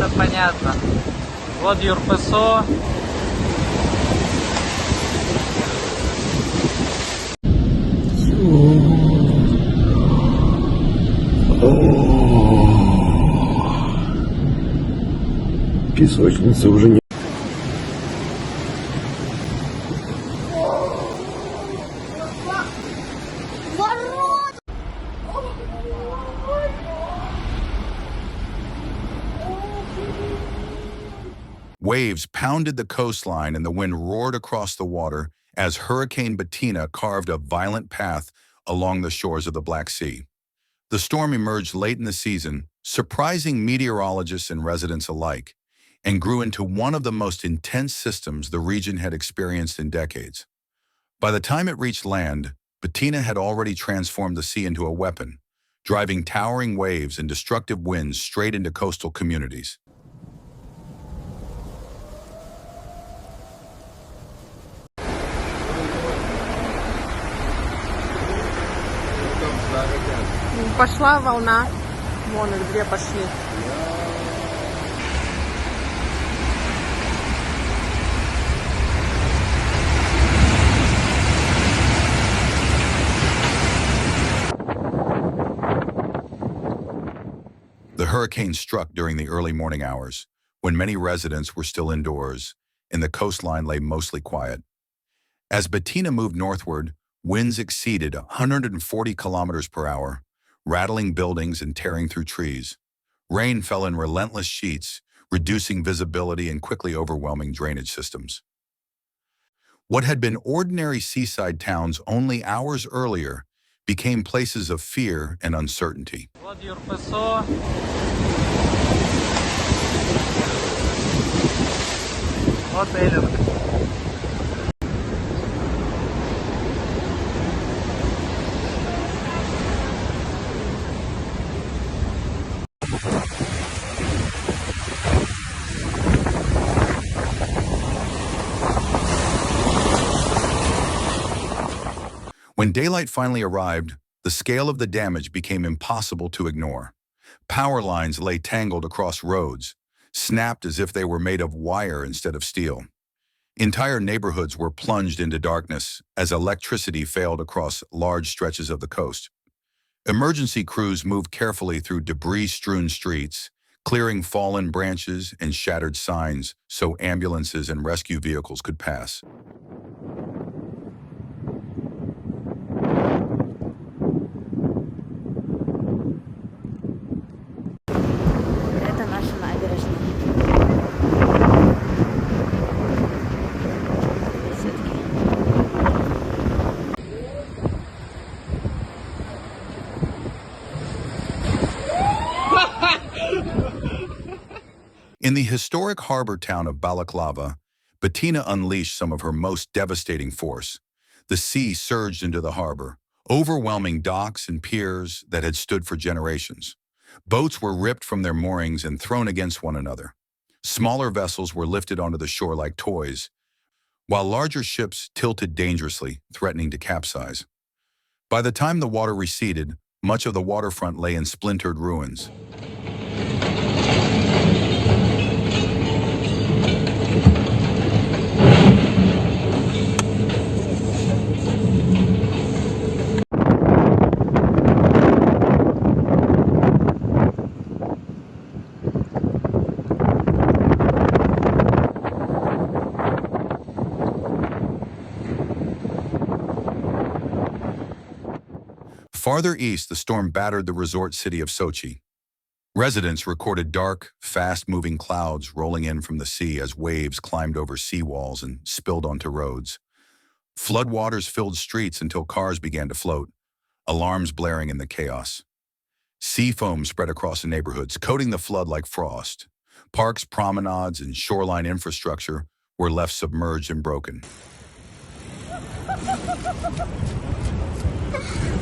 Это понятно. Вот ЮРПСО. Песочница уже не... Waves pounded the coastline and the wind roared across the water as Hurricane Bettina carved a violent path along the shores of the Black Sea. The storm emerged late in the season, surprising meteorologists and residents alike, and grew into one of the most intense systems the region had experienced in decades. By the time it reached land, Bettina had already transformed the sea into a weapon, driving towering waves and destructive winds straight into coastal communities. Пошла волна. Вон их две пошли. The hurricane struck during the early morning hours, when many residents were still indoors and the coastline lay mostly quiet. As Bettina moved northward, winds exceeded 140 kilometers per hour, rattling buildings and tearing through trees. Rain fell in relentless sheets, reducing visibility and quickly overwhelming drainage systems. What had been ordinary seaside towns only hours earlier became places of fear and uncertainty. Вот ЮРПСО. Вот Эллинг. When daylight finally arrived, the scale of the damage became impossible to ignore. Power lines lay tangled across roads, snapped as if they were made of wire instead of steel. Entire neighborhoods were plunged into darkness as electricity failed across large stretches of the coast. Emergency crews moved carefully through debris-strewn streets, clearing fallen branches and shattered signs so ambulances and rescue vehicles could pass. Это наша набережная. Беседки. In the historic harbor town of Balaklava, Bettina unleashed some of her most devastating force. The sea surged into the harbor, overwhelming docks and piers that had stood for generations. Boats were ripped from their moorings and thrown against one another. Smaller vessels were lifted onto the shore like toys, while larger ships tilted dangerously, threatening to capsize. By the time the water receded, much of the waterfront lay in splintered ruins. Farther east, the storm battered the resort city of Sochi. Residents recorded dark, fast-moving clouds rolling in from the sea as waves climbed over seawalls and spilled onto roads. Floodwaters filled streets until cars began to float, alarms blaring in the chaos. Sea foam spread across the neighborhoods, coating the flood like frost. Parks, promenades, and shoreline infrastructure were left submerged and broken.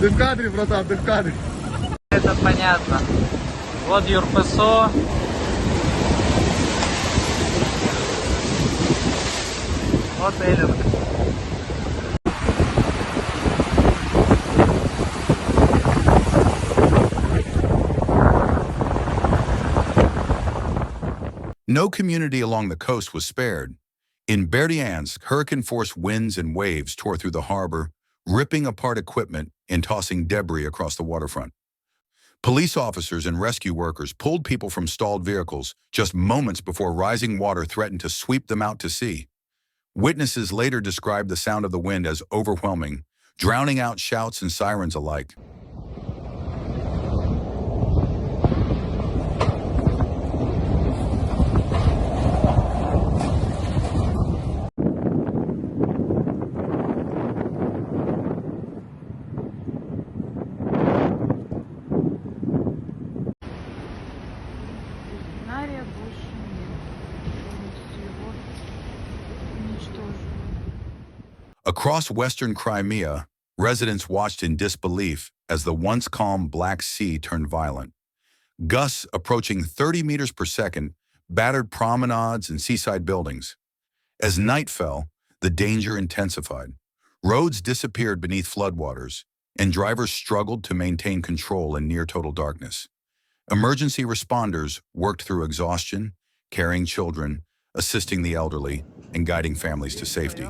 Ты в кадре, братан, ты в кадре. Это понятно. Вот ЮРПСО. Вот Эллинг. No community along the coast was spared. In Berdyansk, hurricane-force winds and waves tore through the harbor, ripping apart equipment and tossing debris across the waterfront. Police officers and rescue workers pulled people from stalled vehicles just moments before rising water threatened to sweep them out to sea. Witnesses later described the sound of the wind as overwhelming, drowning out shouts and sirens alike. Больше нет. Полностью его уничтожили. Across western Crimea, residents watched in disbelief as the once calm Black Sea turned violent. Gusts approaching 30 meters per second battered promenades and seaside buildings. As night fell, the danger intensified. Roads disappeared beneath floodwaters, and drivers struggled to maintain control in near-total darkness. Emergency responders worked through exhaustion, carrying children, assisting the elderly, and guiding families to safety.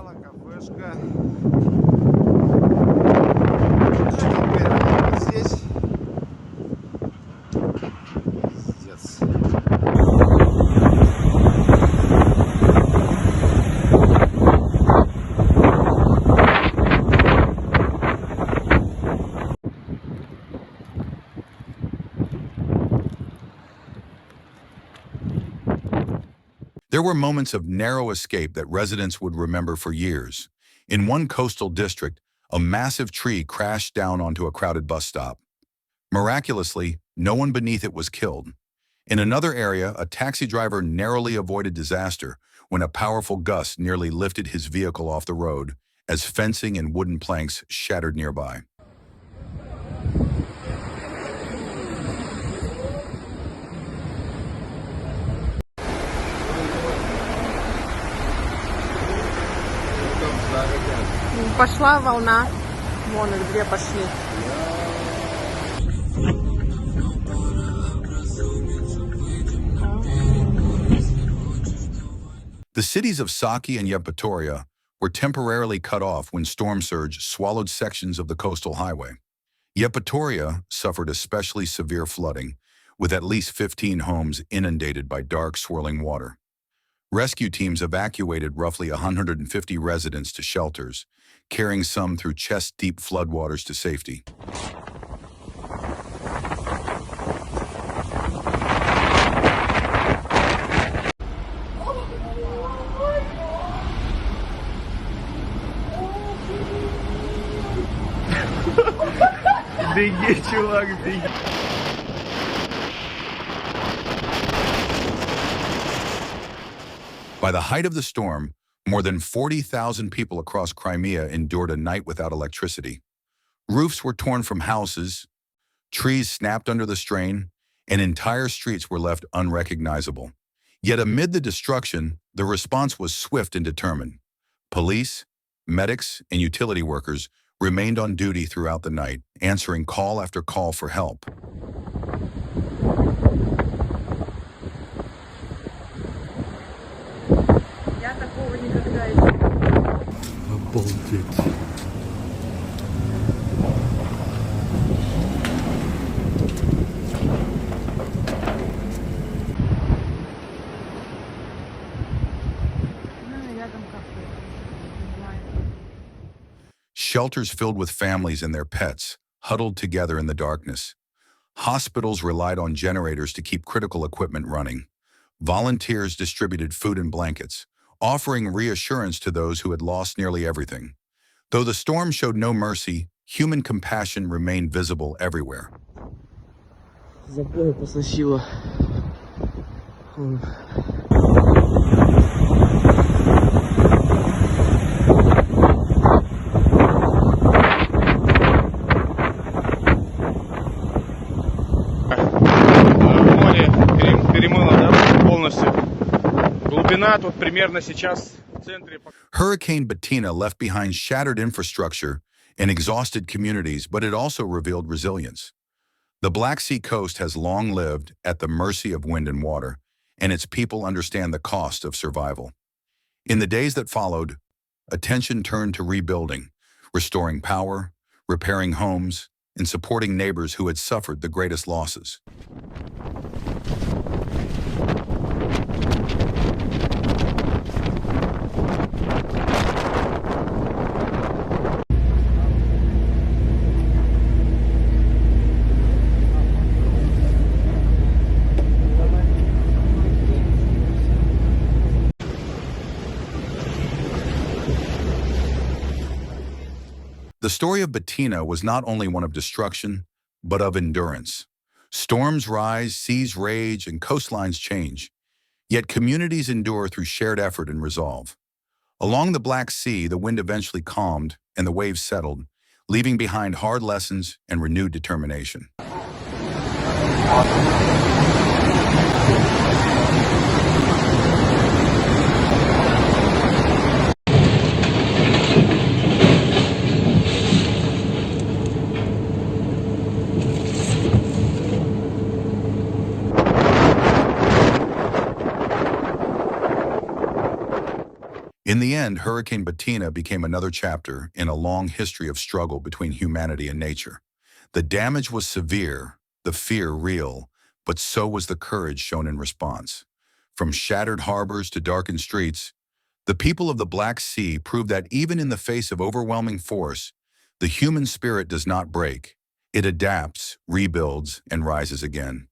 There were moments of narrow escape that residents would remember for years. In one coastal district, a massive tree crashed down onto a crowded bus stop. Miraculously, no one beneath it was killed. In another area, a taxi driver narrowly avoided disaster when a powerful gust nearly lifted his vehicle off the road as fencing and wooden planks shattered nearby. Пошла волна. Вон их две пошли. The cities of Sochi and Yevpatoria were temporarily cut off when storm surge swallowed sections of the coastal highway. Yevpatoria suffered especially severe flooding, with at least 15 homes inundated by dark, swirling water. Rescue teams evacuated roughly 150 residents to shelters, carrying some through chest-deep floodwaters to safety. Беги, чувак, беги. By the height of the storm, more than 40,000 people across Crimea endured a night without electricity. Roofs were torn from houses, trees snapped under the strain, and entire streets were left unrecognizable. Yet amid the destruction, the response was swift and determined. Police, medics, and utility workers remained on duty throughout the night, answering call after call for help. Я такого никогда не видела. Обалдеть. Ну, рядом кафе. Понимаю. Shelters filled with families and their pets huddled together in the darkness. Hospitals relied on generators to keep critical equipment running. Volunteers distributed food and blankets, offering reassurance to those who had lost nearly everything. Though the storm showed no mercy, human compassion remained visible everywhere. Забои пососило. Море перемыло, да, полностью. Глубина тут примерно сейчас в центре. Hurricane Bettina left behind shattered infrastructure and exhausted communities, but it also revealed resilience. The Black Sea coast has long lived at the mercy of wind and water, and its people understand the cost of survival. In the days that followed, attention turned to rebuilding, restoring power, repairing homes, and supporting neighbors who had suffered the greatest losses. The story of Bettina was not only one of destruction, but of endurance. Storms rise, seas rage, and coastlines change. Yet communities endure through shared effort and resolve. Along the Black Sea, the wind eventually calmed and the waves settled, leaving behind hard lessons and renewed determination. In the end, Hurricane Bettina became another chapter in a long history of struggle between humanity and nature. The damage was severe, the fear real, but so was the courage shown in response. From shattered harbors to darkened streets, the people of the Black Sea proved that even in the face of overwhelming force, the human spirit does not break. It adapts, rebuilds, and rises again.